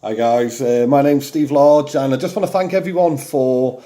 Hi guys, my name's Steve Lodge, and I just want to thank everyone for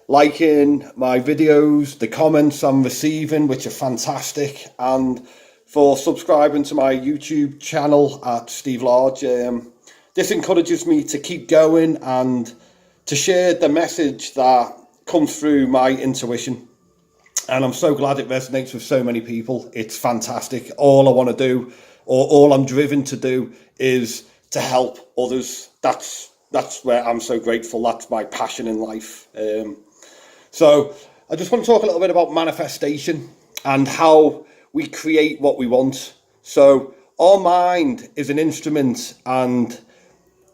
liking my videos, the comments I'm receiving, which are fantastic, and for subscribing to my YouTube channel at Steve Lodge. This encourages me to keep going and to share the message that comes through my intuition. And I'm so glad it resonates with so many people. It's fantastic. All I want to do, or all I'm driven to do, is to help others. That's where I'm so grateful. That's my passion in life. So I just want to talk a little bit about manifestation and how we create what we want. So our mind is an instrument, and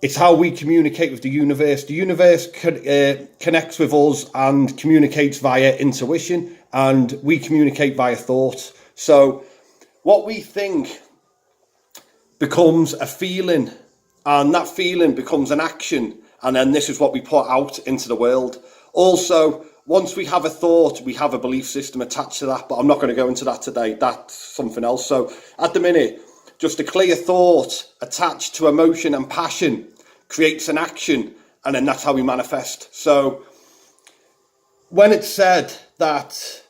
it's how we communicate with the universe. The universe connects with us and communicates via intuition, and we communicate via thought. So what we think becomes a feeling, and that feeling becomes an action, and then this is what we put out into the world. Also, once we have a thought, we have a belief system attached to that, but I'm not going to go into that today. That's something else. So at the minute, just a clear thought attached to emotion and passion creates an action, and then that's how we manifest. So when it's said that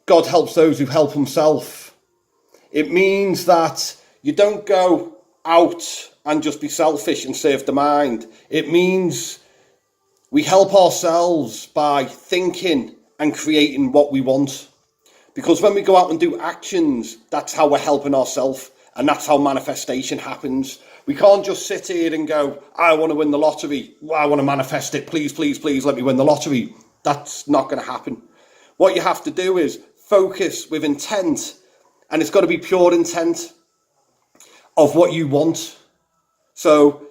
God helps those who help himself, it means that you don't go out and just be selfish and serve the mind. It means we help ourselves by thinking and creating what we want. Because when we go out and do actions, that's how we're helping ourselves, and that's how manifestation happens. We can't just sit here and go, I want to win the lottery. I want to manifest it. Please, please, please let me win the lottery. That's not going to happen. What you have to do is focus with intent, and it's got to be pure intent of what you want. So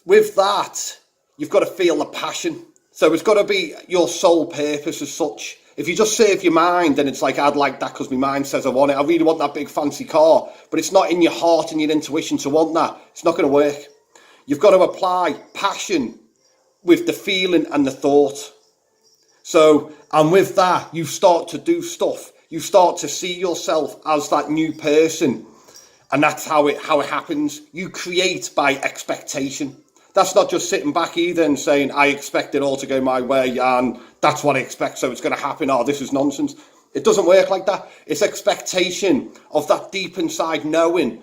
with that, you've got to feel the passion. So it's got to be your sole purpose as such. If you just serve your mind, then it's like, I'd like that because my mind says I want it. I really want that big fancy car, but it's not in your heart and your intuition to want that. It's not going to work. You've got to apply passion with the feeling and the thought. So, and with that, you start to do stuff. You start to see yourself as that new person. And that's how it happens. You create by expectation. That's not just sitting back either and saying, I expect it all to go my way and that's what I expect, so it's going to happen. Oh, this is nonsense. It doesn't work like that. It's expectation of that deep inside knowing,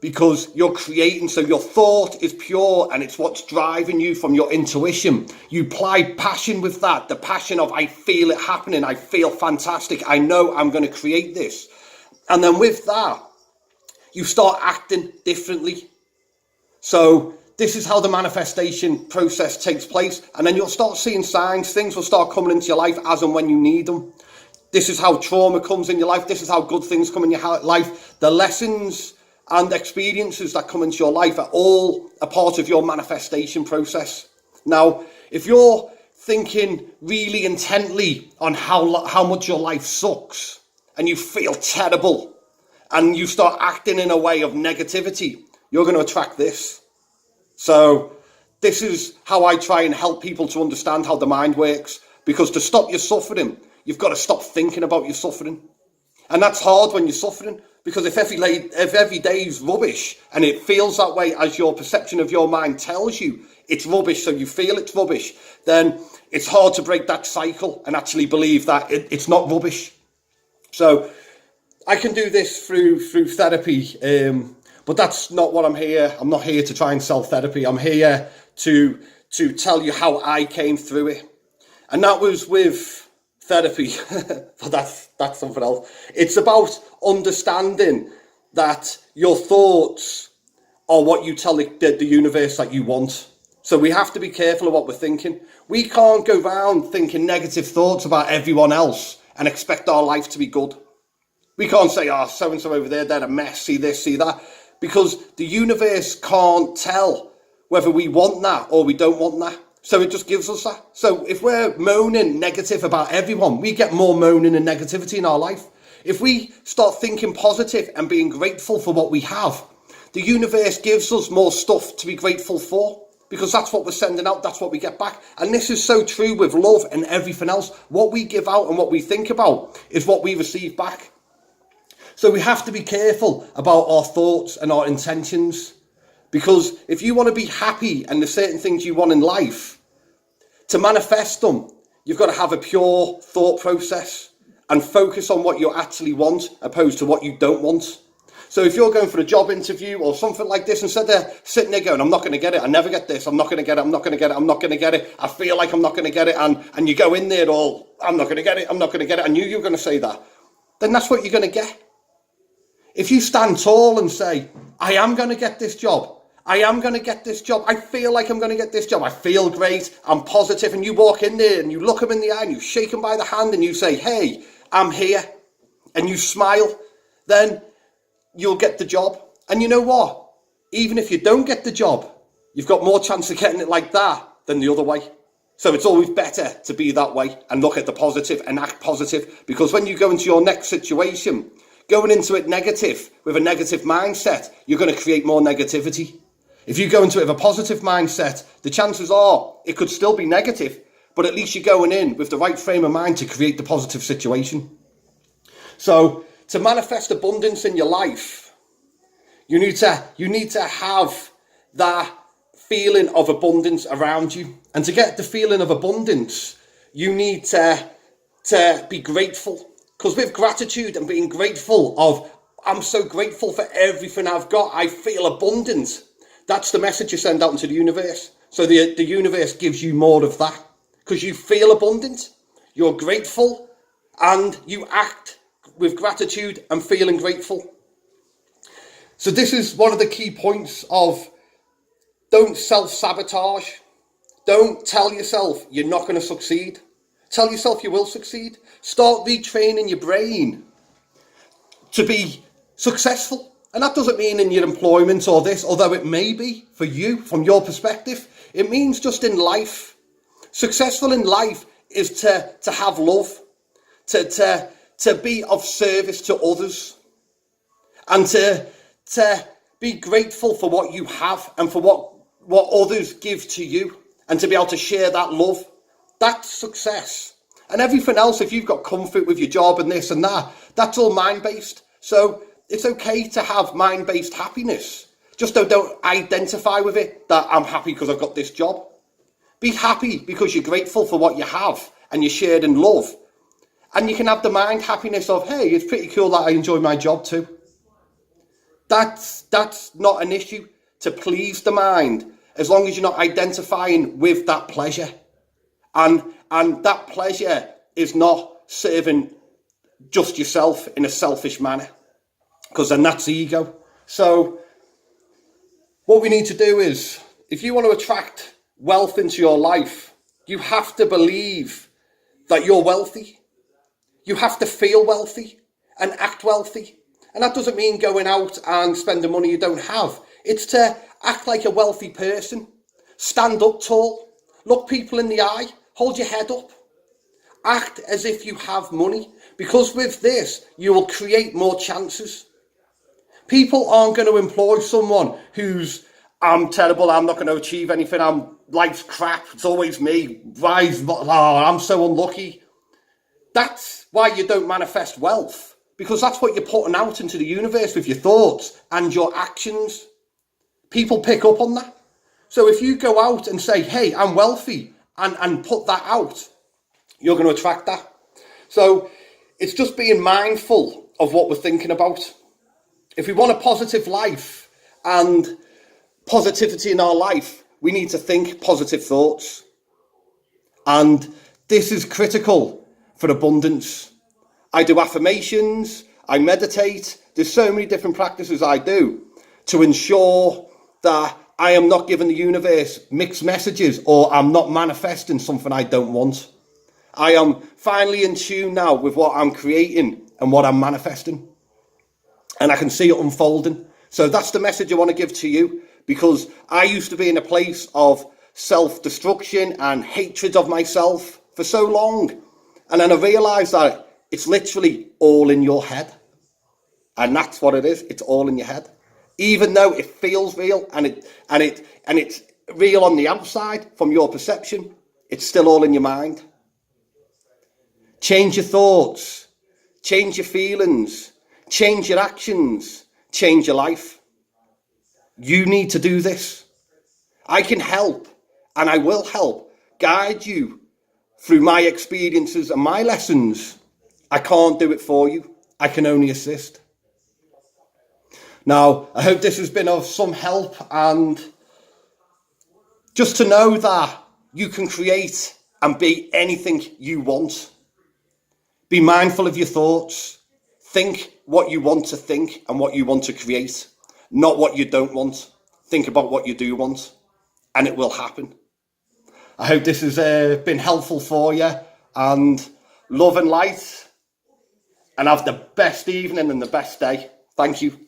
because you're creating. So your thought is pure, and it's what's driving you from your intuition. You apply passion with that. The passion of, I feel it happening. I feel fantastic. I know I'm going to create this. And then with that, you start acting differently. So this is how the manifestation process takes place. And then you'll start seeing signs. Things will start coming into your life as and when you need them. This is how trauma comes in your life. This is how good things come in your life. The lessons and experiences that come into your life are all a part of your manifestation process. Now, if you're thinking really intently on how much your life sucks and you feel terrible and you start acting in a way of negativity, you're going to attract this. So this is how I try and help people to understand how the mind works, because to stop your suffering, you've got to stop thinking about your suffering. And that's hard when you're suffering, because if every day is rubbish and it feels that way as your perception of your mind tells you it's rubbish, so you feel it's rubbish, then it's hard to break that cycle and actually believe that it's not rubbish. So I can do this through therapy, but that's not what I'm here. I'm not here to try and sell therapy. I'm here to tell you how I came through it. And that was with therapy, but that's something else. It's about understanding that your thoughts are what you tell the universe that you want. So we have to be careful of what we're thinking. We can't go around thinking negative thoughts about everyone else and expect our life to be good. We can't say, oh, so-and-so over there, they're a mess, see this, see that. Because the universe can't tell whether we want that or we don't want that. So it just gives us that. So if we're moaning negative about everyone, we get more moaning and negativity in our life. If we start thinking positive and being grateful for what we have, the universe gives us more stuff to be grateful for, because that's what we're sending out, that's what we get back. And this is so true with love and everything else. What we give out and what we think about is what we receive back. So we have to be careful about our thoughts and our intentions, Because if you want to be happy and there's certain things you want in life, to manifest them, you've got to have a pure thought process and focus on what you actually want opposed to what you don't want. So if you're going for a job interview or something like this, instead of sitting there going, I'm not going to get it, I never get this, I'm not going to get it, I'm not going to get it, I'm not going to get it, I feel like I'm not going to get it, and you go in there all, I'm not going to get it, I'm not going to get it, I knew you were going to say that, then that's what you're going to get. If you stand tall and say, I am going to get this job, I am going to get this job, I feel like I'm going to get this job, I feel great, I'm positive, and you walk in there and you look them in the eye and you shake them by the hand and you say, hey, I'm here, and you smile, then you'll get the job. And you know what? Even if you don't get the job, you've got more chance of getting it like that than the other way. So it's always better to be that way and look at the positive and act positive, because when you go into your next situation, going into it negative with a negative mindset, you're going to create more negativity. If you go into it with a positive mindset, the chances are it could still be negative, but at least you're going in with the right frame of mind to create the positive situation. So to manifest abundance in your life, you need to have that feeling of abundance around you. And to get the feeling of abundance, you need to be grateful. Because with gratitude and being grateful of, I'm so grateful for everything I've got, I feel abundant. That's the message you send out into the universe. So the universe gives you more of that. Because you feel abundant, you're grateful, and you act with gratitude and feeling grateful. So this is one of the key points of, don't self-sabotage. Don't tell yourself you're not going to succeed. Tell yourself you will succeed. Start retraining your brain to be successful. And that doesn't mean in your employment or this, although it may be for you from your perspective. It means just in life. Successful in life is to have love, to be of service to others, and to be grateful for what you have and for what others give to you, and to be able to share that love. That's success. And everything else, if you've got comfort with your job and this and that, that's all mind-based. So it's okay to have mind-based happiness. Just don't identify with it that I'm happy because I've got this job. Be happy because you're grateful for what you have and you're shared in love. And you can have the mind happiness of, hey, it's pretty cool that I enjoy my job too. That's not an issue to please the mind, as long as you're not identifying with that pleasure. And that pleasure is not serving just yourself in a selfish manner, because then that's ego. So what we need to do is, if you want to attract wealth into your life, you have to believe that you're wealthy. You have to feel wealthy and act wealthy. And that doesn't mean going out and spending money you don't have. It's to act like a wealthy person. Stand up tall. Look people in the eye. Hold your head up. Act as if you have money. Because with this, you will create more chances. People aren't going to employ someone who's, I'm terrible, I'm not going to achieve anything, life's crap, it's always me, I'm so unlucky. That's why you don't manifest wealth. Because that's what you're putting out into the universe with your thoughts and your actions. People pick up on that. So if you go out and say, hey, I'm wealthy, and put that out, you're going to attract that. So it's just being mindful of what we're thinking about. If we want a positive life and positivity in our life, we need to think positive thoughts. And this is critical for abundance. I do affirmations, I meditate, there's so many different practices I do to ensure that I am not giving the universe mixed messages, or I'm not manifesting something I don't want. I am finally in tune now with what I'm creating and what I'm manifesting. And I can see it unfolding. So that's the message I want to give to you, because I used to be in a place of self-destruction and hatred of myself for so long. And then I realised that it's literally all in your head. And that's what it is. It's all in your head. Even though it feels real and it's real on the outside from your perception, it's still all in your mind. Change your thoughts, change your feelings, change your actions, change your life. You need to do this. I can help, and I will help guide you through my experiences and my lessons. I can't do it for you. I can only assist. Now, I hope this has been of some help, and just to know that you can create and be anything you want. Be mindful of your thoughts. Think what you want to think and what you want to create, not what you don't want. Think about what you do want, and it will happen. I hope this has been helpful for you, and love and light, and have the best evening and the best day. Thank you.